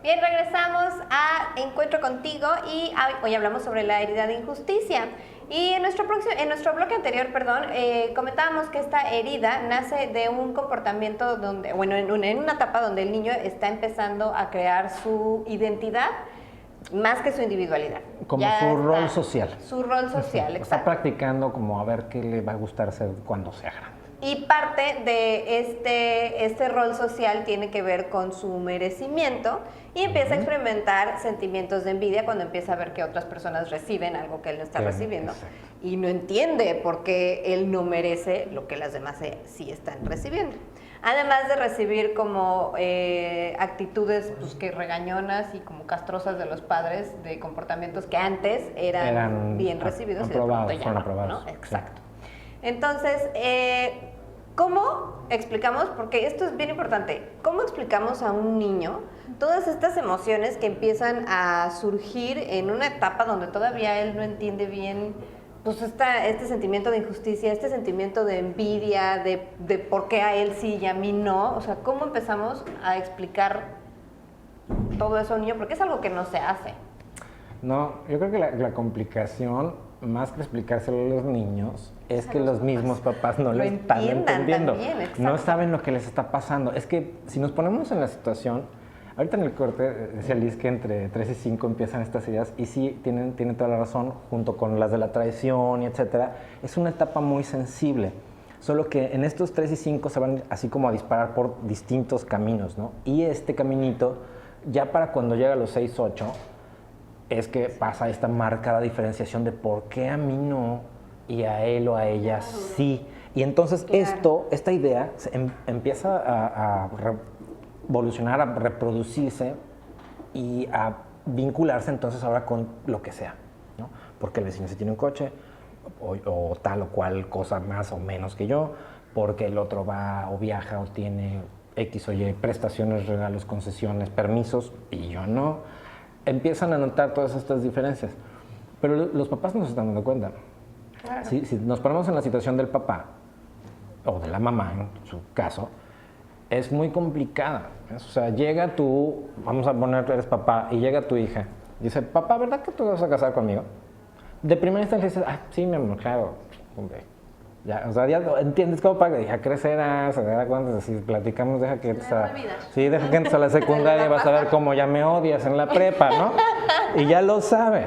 Bien, regresamos a Encuentro Contigo y hoy hablamos sobre la herida de injusticia. Y en nuestro bloque anterior, comentábamos que esta herida nace de un comportamiento donde, bueno, en una etapa donde el niño está empezando a crear su identidad más que su individualidad. Como su rol social. Su rol social, exacto. Está practicando como a ver qué le va a gustar hacer cuando sea grande. Y parte de este rol social tiene que ver con su merecimiento y empieza a experimentar sentimientos de envidia cuando empieza a ver que otras personas reciben algo que él no está recibiendo. Exacto. Y no entiende por qué él no merece lo que las demás sí están recibiendo. Además de recibir como actitudes pues, que regañonas y como castrosas de los padres de comportamientos que antes eran bien recibidos y de pronto ya no, ¿no? Exacto. Entonces, ¿cómo explicamos? Porque esto es bien importante. ¿Cómo explicamos a un niño todas estas emociones que empiezan a surgir en una etapa donde todavía él no entiende bien pues este sentimiento de injusticia, este sentimiento de envidia, de por qué a él sí y a mí no? O sea, ¿cómo empezamos a explicar todo eso a un niño? Porque es algo que no se hace. No, yo creo que la complicación, más que explicárselo a los niños, es que los mismos papás no lo están entendiendo. También, no saben lo que les está pasando. Es que si nos ponemos en la situación, ahorita en el corte decía Liz que entre 3 y 5 empiezan estas ideas y sí, tienen toda la razón, junto con las de la traición y etcétera. Es una etapa muy sensible, solo que en estos 3 y 5 se van así como a disparar por distintos caminos, ¿no? Y este caminito, ya para cuando llega a los 6, 8, es que pasa esta marcada diferenciación de por qué a mí no y a él o a ella sí. Y entonces esta idea empieza a evolucionar, a reproducirse y a vincularse entonces ahora con lo que sea, ¿no? Porque el vecino sí tiene un coche o tal o cual cosa más o menos que yo, porque el otro va o viaja o tiene X o Y prestaciones, regalos, concesiones, permisos y yo no. Empiezan a notar todas estas diferencias, pero los papás no se están dando cuenta. Claro. Si nos ponemos en la situación del papá o de la mamá, en su caso, es muy complicada. O sea, llega tú, vamos a poner que eres papá, y llega tu hija, y dice, papá, ¿verdad que tú vas a casar conmigo? De primera instancia dices, sí, mi amor, claro, hombre. Ya, o sea, ya entiendes cómo para ya crecerás, se dará cuenta, si platicamos, deja que entres a la secundaria, vas a ver cómo ya me odias en la prepa, ¿no? Y ya lo sabe,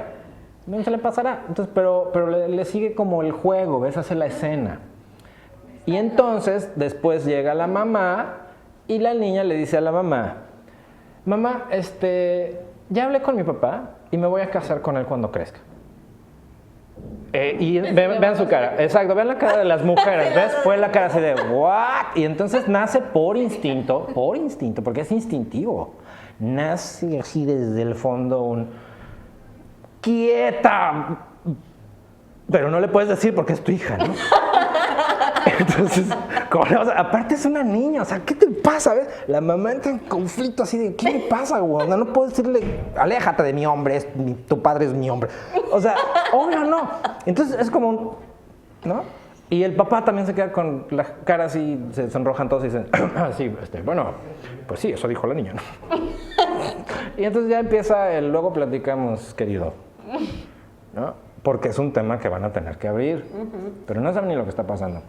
no se le pasará. Entonces, pero le sigue como el juego, ves, hace la escena. Y entonces, después llega la mamá y la niña le dice a la mamá, mamá, ya hablé con mi papá y me voy a casar con él cuando crezca. Y vean su cara, exacto, vean la cara de las mujeres, ¿ves? Fue la cara así de ¿what? Y entonces nace por instinto, porque es instintivo, nace así desde el fondo un quieta, pero no le puedes decir porque es tu hija, ¿no? Entonces, aparte es una niña, o sea, ¿qué te pasa? ¿Ves? La mamá entra en conflicto así de, ¿qué le pasa, güey? No puedo decirle, aléjate de mi hombre, tu padre es mi hombre. O sea, obvio no. Entonces es como ¿no? Y el papá también se queda con la cara así, se sonrojan todos y dicen, sí, bueno, pues sí, eso dijo la niña, ¿no? Y entonces ya empieza el luego platicamos, querido, ¿no? Porque es un tema que van a tener que abrir, pero no saben ni lo que está pasando.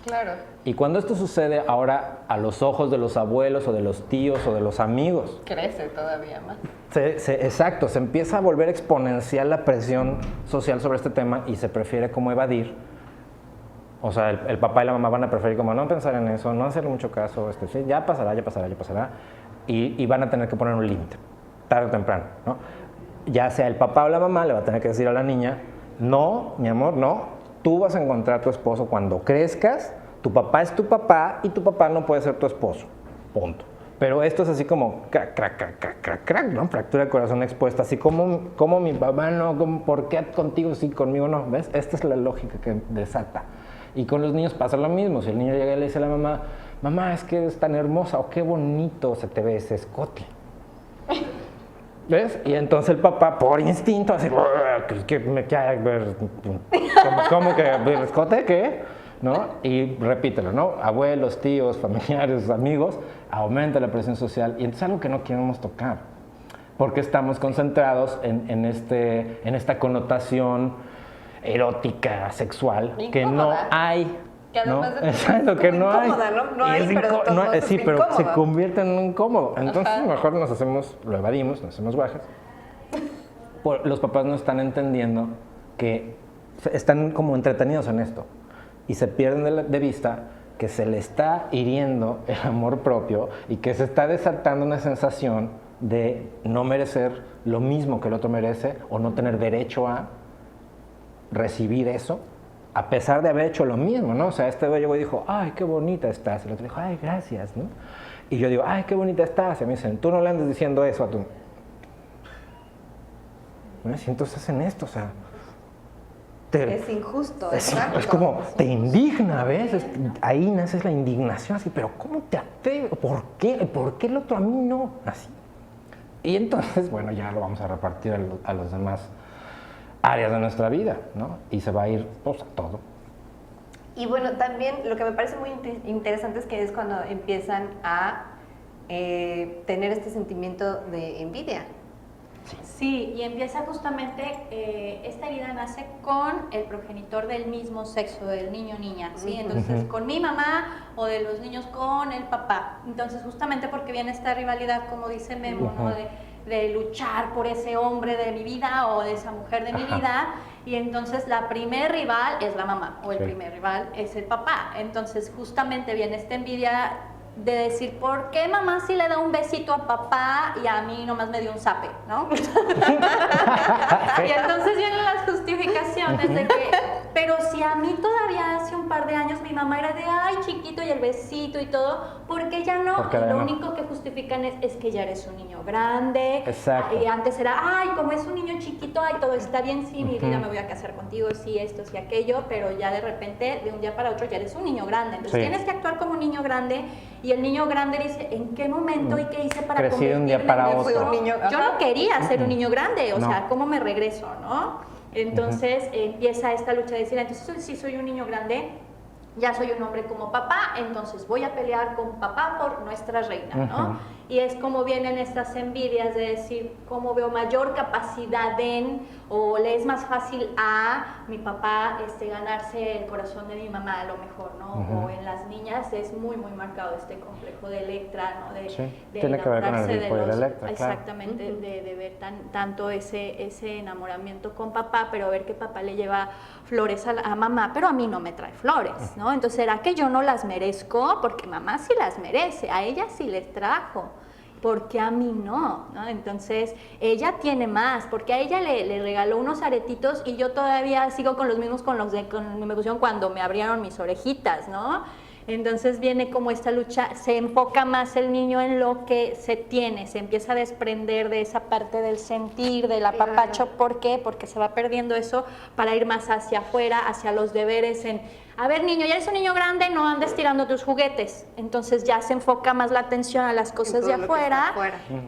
Claro. Y cuando esto sucede ahora a los ojos de los abuelos o de los tíos o de los amigos, crece todavía más. Exacto, se empieza a volver exponencial la presión social sobre este tema y se prefiere como evadir. O sea, el papá y la mamá van a preferir como no pensar en eso, no hacerle mucho caso, sí, ya pasará, y van a tener que poner un límite, tarde o temprano, ¿no? Ya sea el papá o la mamá le va a tener que decir a la niña, no, mi amor, no, tú vas a encontrar a tu esposo cuando crezcas, tu papá es tu papá y tu papá no puede ser tu esposo, punto. Pero esto es así como crack, crack, crack, crack, crack, crack, ¿no? Fractura de corazón expuesta, así como mi papá no, ¿por qué contigo sí, conmigo no? ¿Ves? Esta es la lógica que desata. Y con los niños pasa lo mismo, si el niño llega y le dice a la mamá, mamá, es que eres tan hermosa, o qué bonito se te ve ese escote. ¿Ves? Y entonces el papá, por instinto, así, ¿cómo que el escote? ¿Qué? ¿No? Y repítelo, ¿no? Abuelos, tíos, familiares, amigos, aumenta la presión social y entonces es algo que no queremos tocar. porque estamos concentrados en esta connotación erótica, sexual, incómoda, que no hay. Que además ¿no? Exacto, que no hay. No hay, pero sí, pero se convierte en un incómodo. Entonces, mejor lo evadimos, nos hacemos bajas. Los papás no están entendiendo que están como entretenidos en esto y se pierden de vista que se le está hiriendo el amor propio y que se está desatando una sensación de no merecer lo mismo que el otro merece o no tener derecho a recibir eso, a pesar de haber hecho lo mismo, ¿no? O sea, este güey llegó y dijo, ay, qué bonita estás. Y el otro dijo, ay, gracias, ¿no? Y yo digo, ay, qué bonita estás. Y me dicen, tú no le andes diciendo eso a tu... Bueno, si entonces hacen esto, o sea... es injusto, es como, te indigna, ¿ves? Ahí nace la indignación, así, pero ¿cómo te atreves? ¿Por qué el otro a mí no? Así. Y entonces, bueno, ya lo vamos a repartir a los demás áreas de nuestra vida, ¿no? Y se va a ir, pues, a todo. Y bueno, también lo que me parece muy interesante es que es cuando empiezan a tener este sentimiento de envidia. Sí, y empieza justamente, esta herida nace con el progenitor del mismo sexo, del niño o niña, ¿sí? Entonces, con mi mamá o de los niños con el papá. Entonces, justamente porque viene esta rivalidad, como dice Memo, ¿no? De luchar por ese hombre de mi vida o de esa mujer de mi vida, y entonces la primer rival es la mamá o el primer rival es el papá. Entonces, justamente viene esta envidia de decir, ¿por qué mamá sí le da un besito a papá y a mí nomás me dio un zape, ¿no? Y entonces vienen las justificaciones de que, pero si a mí todavía hace un par de años mi mamá era de, ay, chiquito, y el besito y todo, ¿por qué ya no? Y lo único que justifican es que ya eres un niño grande. Exacto. Y antes era, ay, como es un niño chiquito, ay, todo está bien, sí, mi vida, me voy a casar contigo, sí, esto, sí, aquello, pero ya de repente, de un día para otro, ya eres un niño grande. Entonces tienes que actuar como un niño grande. Y el niño grande dice, ¿en qué momento y qué hice para convertirme de un día para otro? Yo no quería ser un niño grande, o sea, ¿cómo me regreso, no? Entonces empieza esta lucha de decir, entonces si soy un niño grande, ya soy un hombre como papá, entonces voy a pelear con papá por nuestra reina, ¿no? Y es como vienen estas envidias de decir, cómo veo mayor capacidad en, o le es más fácil a mi papá ganarse el corazón de mi mamá a lo mejor, ¿no? O en las niñas es muy, muy marcado este complejo de Electra, ¿no? De tiene que ver con el tipo de Electra, exactamente, claro. de ver tanto ese enamoramiento con papá, pero ver que papá le lleva flores a mamá, pero a mí no me trae flores, ¿no? Entonces, ¿será que yo no las merezco? Porque mamá sí las merece, a ella sí les trajo. Porque a mí no, ¿no? Entonces, ella tiene más, porque a ella le regaló unos aretitos y yo todavía sigo con los mismos con me pusieron cuando me abrieron mis orejitas, ¿no? Entonces viene como esta lucha, se enfoca más el niño en lo que se tiene, se empieza a desprender de esa parte del sentir, del apapacho. ¿Por qué? Porque se va perdiendo eso para ir más hacia afuera, hacia los deberes a ver, niño, ya eres un niño grande, no andes tirando tus juguetes. Entonces ya se enfoca más la atención a las cosas de afuera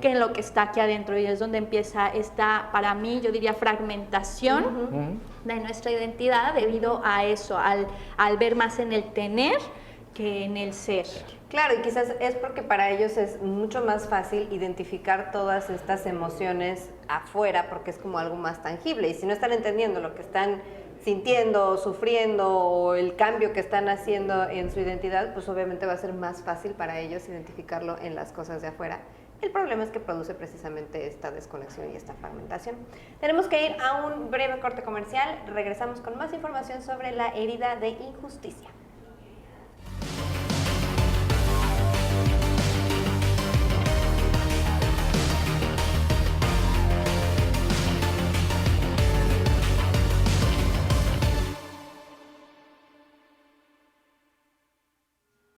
que en lo que está aquí adentro. Y es donde empieza esta, para mí, yo diría, fragmentación de nuestra identidad debido a eso, al ver más en el tener que en el ser. Claro, y quizás es porque para ellos es mucho más fácil identificar todas estas emociones afuera porque es como algo más tangible. Y si no están entendiendo lo que están sintiendo, sufriendo o el cambio que están haciendo en su identidad, pues obviamente va a ser más fácil para ellos identificarlo en las cosas de afuera. El problema es que produce precisamente esta desconexión y esta fragmentación. Tenemos que ir a un breve corte comercial. Regresamos con más información sobre la herida de injusticia.